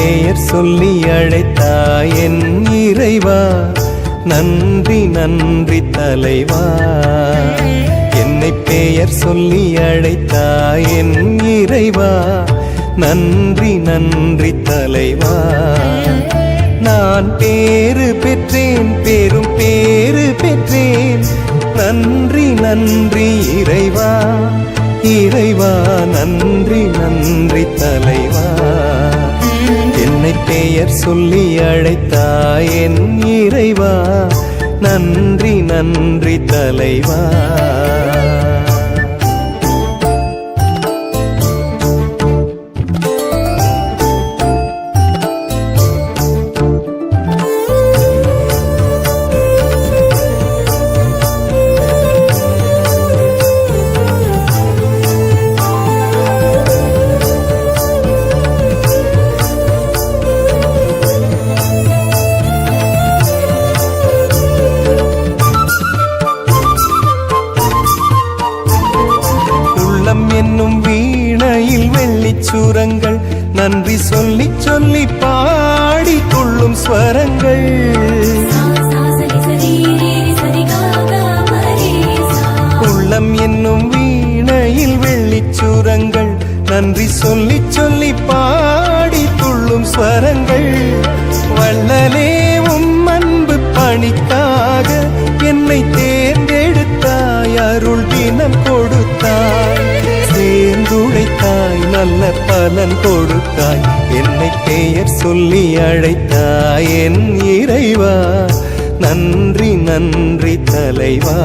பெயர் சொல்லி அழைத்தாய் என் இறைவா, நன்றி நன்றி தலைவா. என்னை பெயர் சொல்லி அழைத்தாய் என் இறைவா, நன்றி நன்றி தலைவா. நான் பேறு பெற்றேன், பெரும் பேறு பெற்றேன், நன்றி நன்றி இறைவா, இறைவா நன்றி நன்றி தலைவா. என்னை பெயர் சொல்லி அழைத்தாய் என் இறைவா, நன்றி நன்றி தலைவா. என்னும் வீணையில் வெள்ளிச்சுரங்கள், நன்றி சொல்லி சொல்லி பாடி கொள்ளும் ஸ்வரங்கள். உள்ளம் என்னும் வீணையில் வெள்ளிச்சுரங்கள், நன்றி சொல்லி சொல்லி பாடி துள்ளும் ஸ்வரங்கள். வள்ளலே உம் அன்பு பணிக்காக என்னை தேர்ந்தெடுத்தாய், அருள் தினம் கொடுத்தாய், சேர்ந்துழைத்தாய், நல்ல பலன் கொடுத்தாய். என்னை பெயர் சொல்லி அழைத்தாய் என் இறைவா, நன்றி நன்றி தலைவா.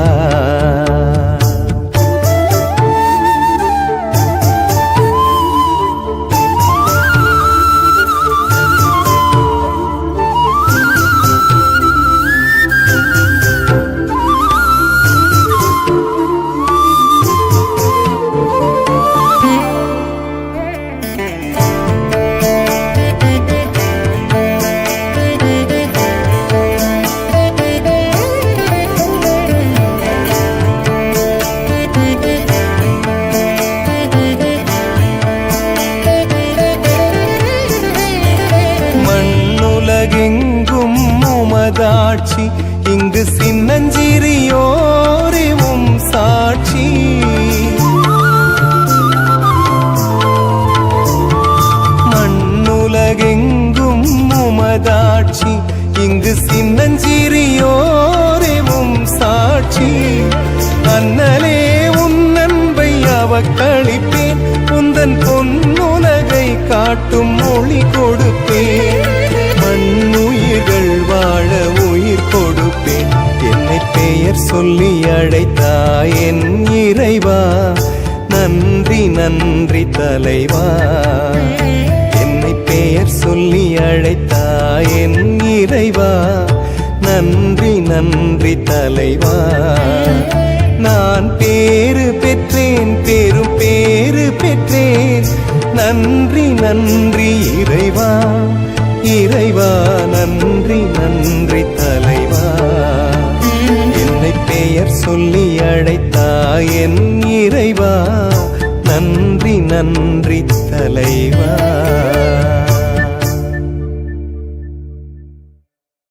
உலகெங்கும் உமதாட்சி, இங்கு சின்னஞ்சிறியோரே உம் சாட்சி. மண்ணுலகெங்கும் உமதாட்சி, இங்கு சின்னஞ்சிறியோரே உம் சாட்சி. அண்ணலே உன் அன்பை அவக்களிப்பேன், உந்தன் பொன்னுலகை காட்டும் மொழி கொடுப்பேன். மண்ணுயிர்கள் வாழ உயிர் கொடுப்பேன். என்னை பெயர் சொல்லி அழைத்தாய் என் இறைவா, நன்றி நன்றி தலைவா. என்னை பெயர் சொல்லி அழைத்தாய் என் இறைவா, நன்றி நன்றி தலைவா. நான் பேறு பெற்றேன், பெரும் பேறு பெற்றேன், நன்றி நன்றி இறைவா, இறைவா நன்றி நன்றி தலைவா. என்னை பெயர் சொல்லி அழைத்தாய் என் இறைவா, நன்றி நன்றி தலைவா.